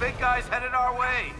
Big guy's headed our way.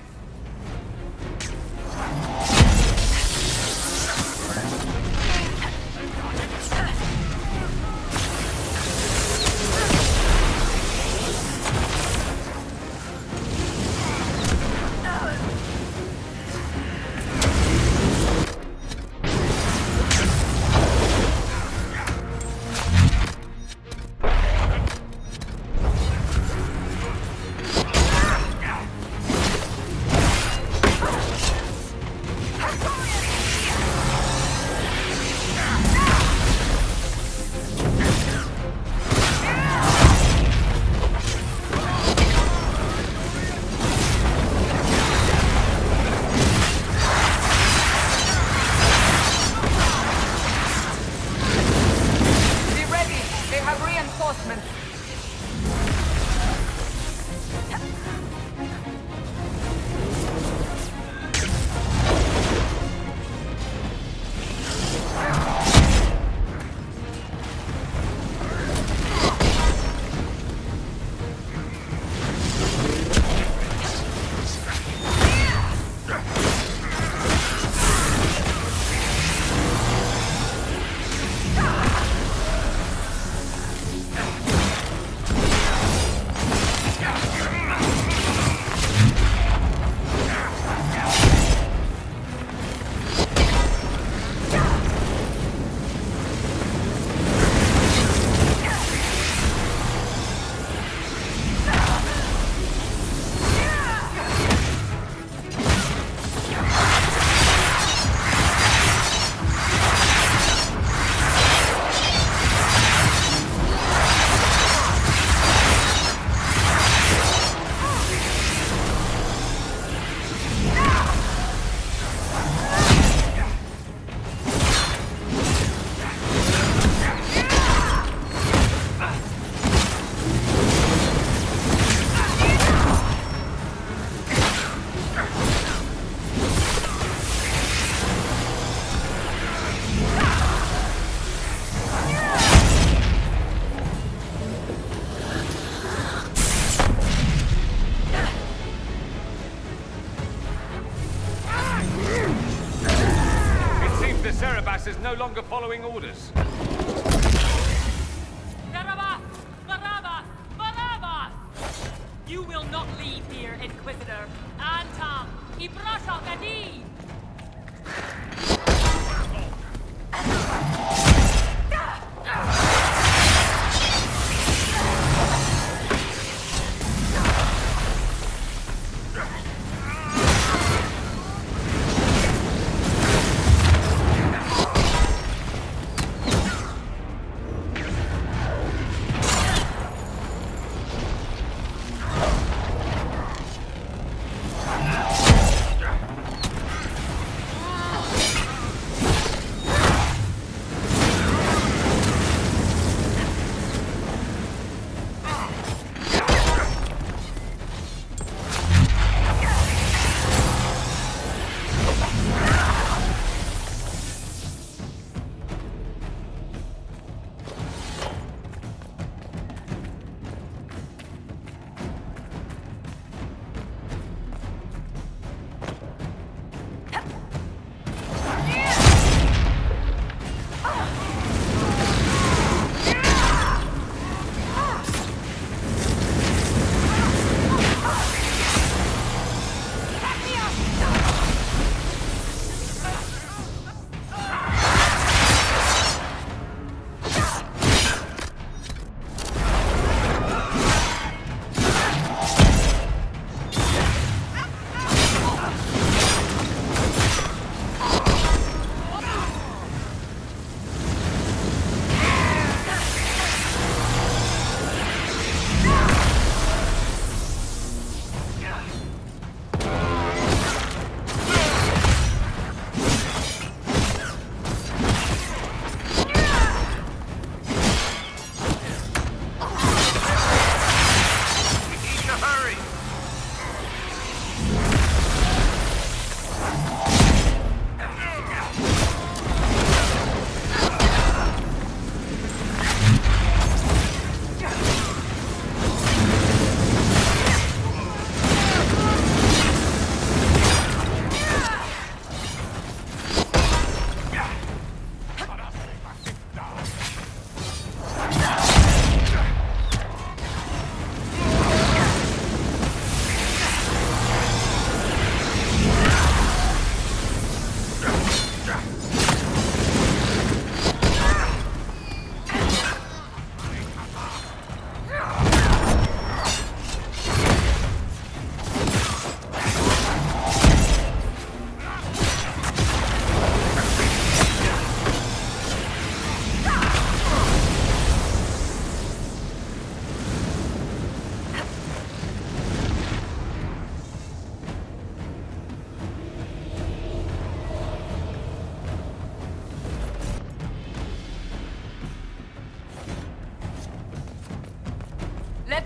Is no longer following orders. Barabbas! Barabbas! Barabbas! You will not leave here, Inquisitor. Anta! Ibrasha Gadi!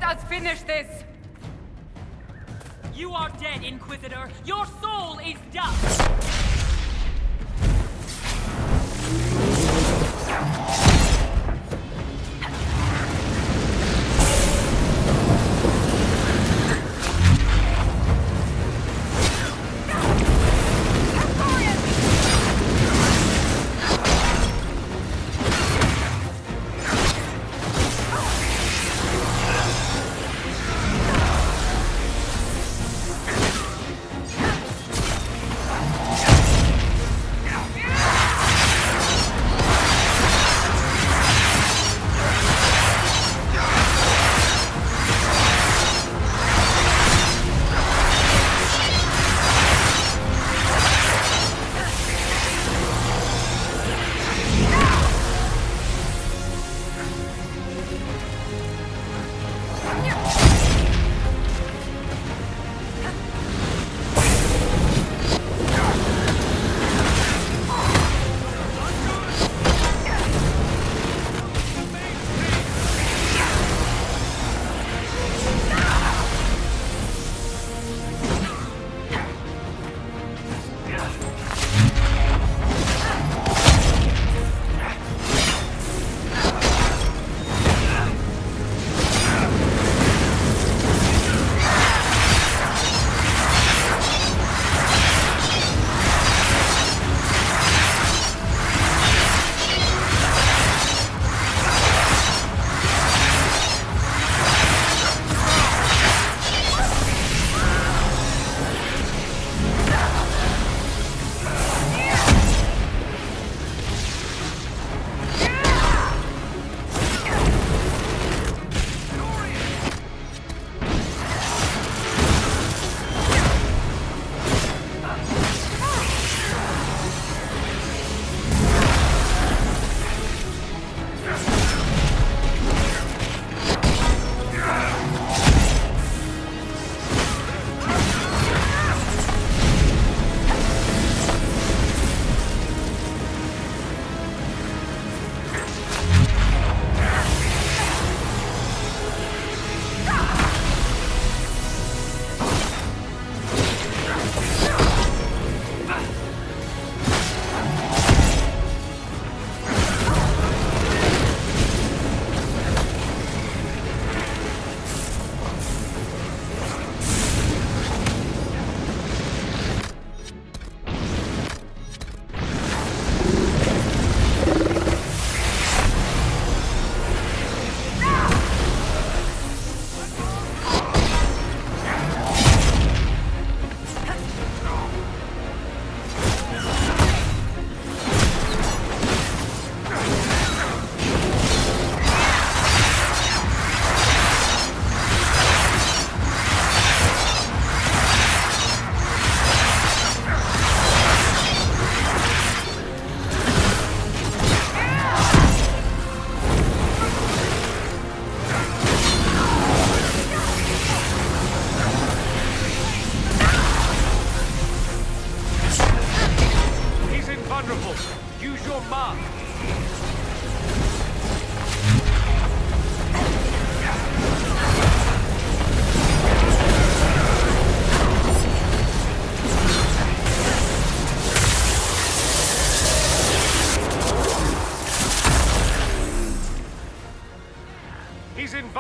Let us finish this! You are dead, Inquisitor! Your soul is dust!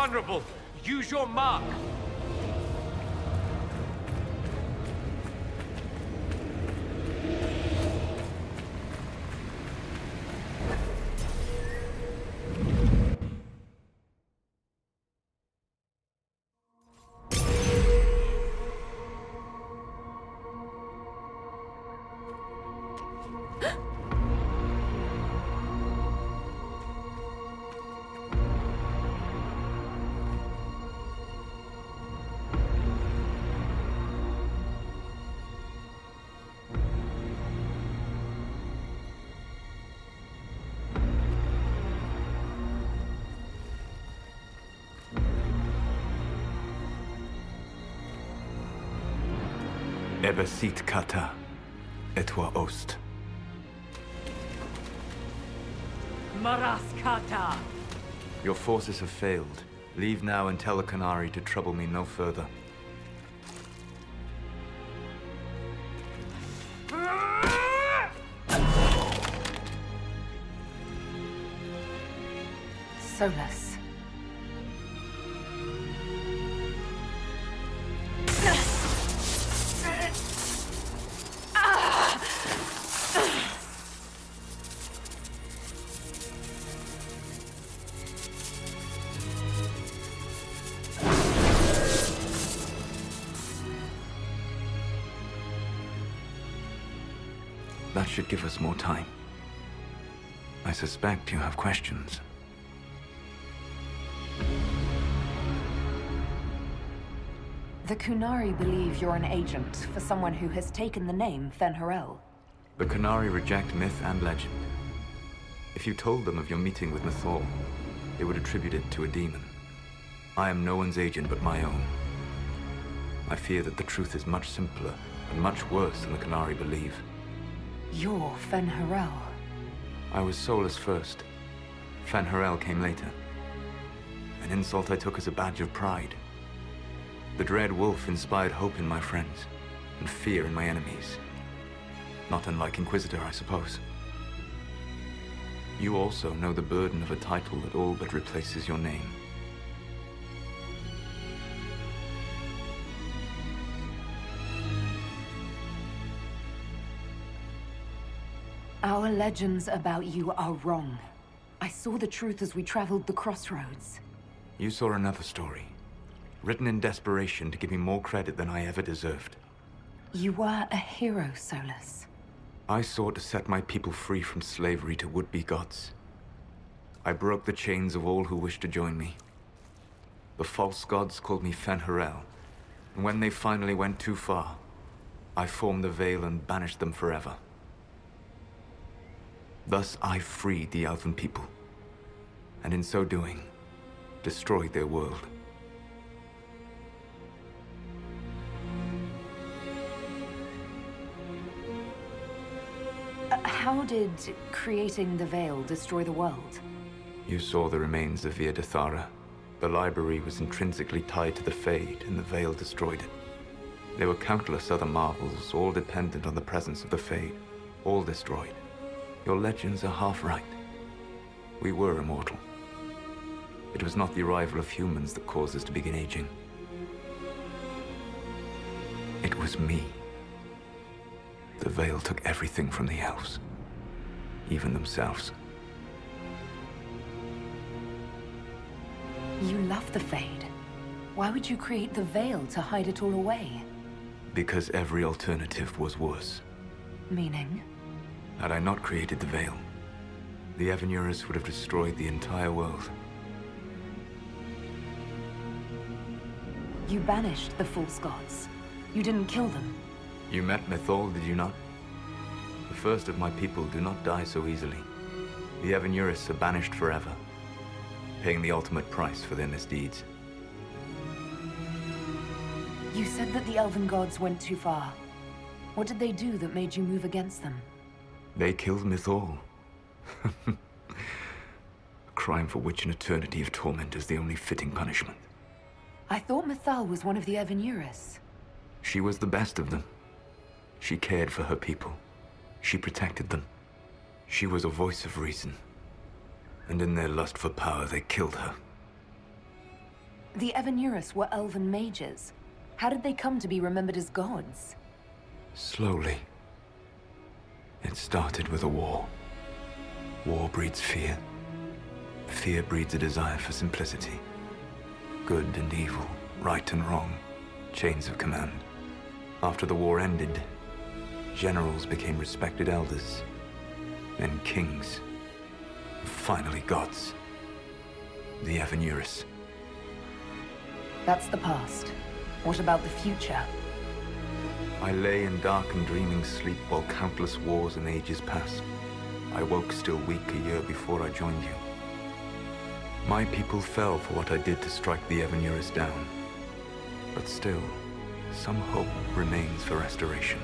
invulnerable. Use your mark. Ebesit kata, etwa ost. Maraskata! Your forces have failed. Leave now and tell the Canary to trouble me no further. Solus. That should give us more time. I suspect you have questions. The Kunari believe you're an agent for someone who has taken the name Fen'Harel. The Canary reject myth and legend. If you told them of your meeting with Mythal, they would attribute it to a demon. I am no one's agent but my own. I fear that the truth is much simpler and much worse than the Canary believe. You're Fen'Harel. I was Solus first. Fen'Harel came later. An insult I took as a badge of pride. The Dreadwolf inspired hope in my friends, and fear in my enemies. Not unlike Inquisitor, I suppose. You also know the burden of a title that all but replaces your name. Our legends about you are wrong. I saw the truth as we traveled the crossroads. You saw another story, written in desperation to give me more credit than I ever deserved. You were a hero, Solus. I sought to set my people free from slavery to would-be gods. I broke the chains of all who wished to join me. The false gods called me Fen'Harel, and when they finally went too far, I formed the Veil and banished them forever. Thus I freed the Elven people, and in so doing, destroyed their world. How did creating the Veil destroy the world? You saw the remains of Via Dathara. The library was intrinsically tied to the Fade, and the Veil destroyed it. There were countless other marvels, all dependent on the presence of the Fade, all destroyed. Your legends are half right. We were immortal. It was not the arrival of humans that caused us to begin aging. It was me. The Veil took everything from the elves, even themselves. You love the Fade. Why would you create the Veil to hide it all away? Because every alternative was worse. Meaning? Had I not created the Veil, the Evanurus would have destroyed the entire world. You banished the false gods. You didn't kill them. You met Mythal, did you not? The first of my people do not die so easily. The Evanurus are banished forever, paying the ultimate price for their misdeeds. You said that the Elven gods went too far. What did they do that made you move against them? They killed Mythal. A crime for which an eternity of torment is the only fitting punishment. I thought Mythal was one of the Evanurus. She was the best of them. She cared for her people. She protected them. She was a voice of reason. And in their lust for power, they killed her. The Evanurus were elven mages. How did they come to be remembered as gods? Slowly. It started with a war. War breeds fear. Fear breeds a desire for simplicity. Good and evil, right and wrong, chains of command. After the war ended, generals became respected elders, then kings, and finally gods. The Evanurus. That's the past. What about the future? I lay in dark and dreaming sleep while countless wars and ages passed. I woke still weak a year before I joined you. My people fell for what I did to strike the Evanurus down. But still, some hope remains for restoration.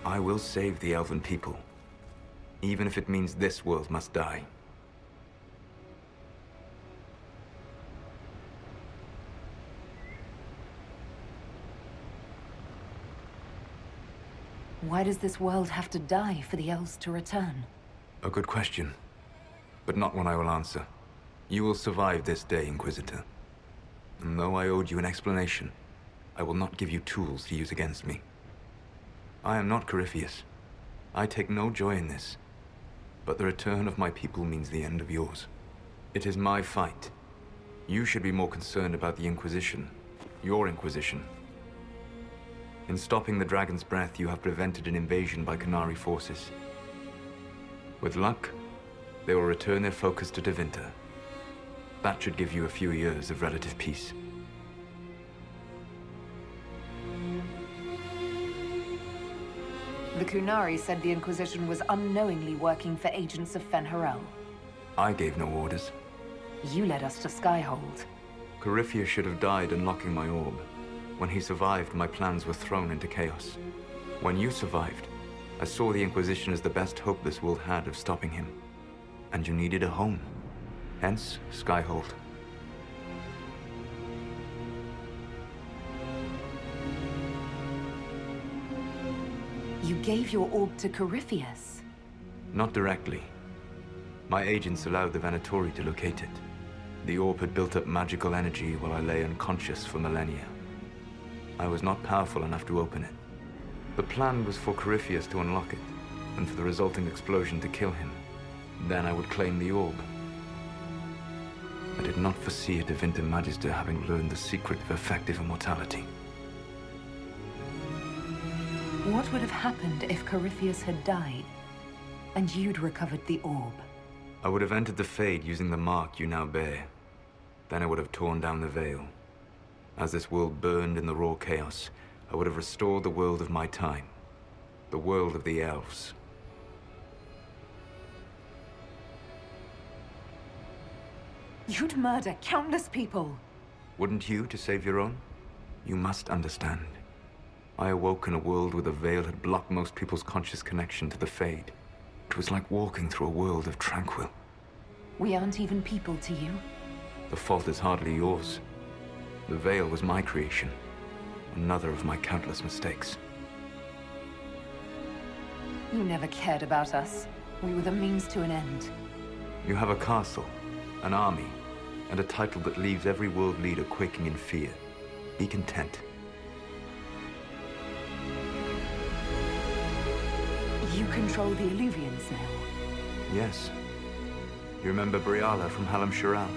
I will save the Elven people, even if it means this world must die. Why does this world have to die for the elves to return? A good question, but not one I will answer. You will survive this day, Inquisitor. And though I owed you an explanation, I will not give you tools to use against me. I am not Corypheus. I take no joy in this. But the return of my people means the end of yours. It is my fight. You should be more concerned about the Inquisition. Your Inquisition. In stopping the Dragon's Breath, you have prevented an invasion by Qunari forces. With luck, they will return their focus to Tevinter. That should give you a few years of relative peace. The Qunari said the Inquisition was unknowingly working for agents of Fen'Harel. I gave no orders. You led us to Skyhold. Corypheus should have died unlocking my orb. When he survived, my plans were thrown into chaos. When you survived, I saw the Inquisition as the best hope this world had of stopping him. And you needed a home. Hence, Skyhold. You gave your orb to Corypheus? Not directly. My agents allowed the Venatori to locate it. The orb had built up magical energy while I lay unconscious for millennia. I was not powerful enough to open it. The plan was for Corypheus to unlock it, and for the resulting explosion to kill him. Then I would claim the orb. I did not foresee a Tevinter Magister having learned the secret of effective immortality. What would have happened if Corypheus had died, and you'd recovered the orb? I would have entered the Fade using the mark you now bear. Then I would have torn down the veil. As this world burned in the raw chaos, I would have restored the world of my time. The world of the elves. You'd murder countless people. Wouldn't you, to save your own? You must understand. I awoke in a world where the veil had blocked most people's conscious connection to the Fade. It was like walking through a world of tranquil. We aren't even people to you. The fault is hardly yours. The veil was my creation. Another of my countless mistakes. You never cared about us. We were the means to an end. You have a castle, an army, and a title that leaves every world leader quaking in fear. Be content. You control the Illuvians now. Yes. You remember Briala from Halam Shiral?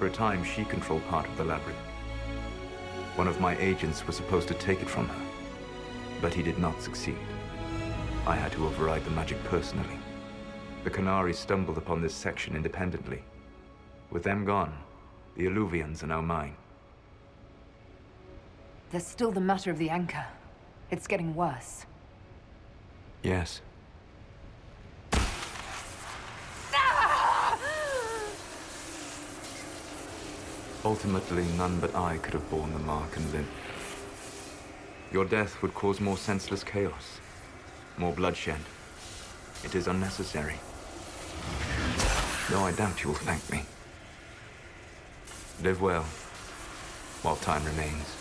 For a time, she controlled part of the labyrinth. One of my agents was supposed to take it from her, but he did not succeed. I had to override the magic personally. The Qunari stumbled upon this section independently. With them gone, the Illuvians are now mine. There's still the matter of the anchor. It's getting worse. Yes. Ultimately, none but I could have borne the mark and lived. Your death would cause more senseless chaos, more bloodshed. It is unnecessary. Though I doubt you will thank me. Live well, while time remains.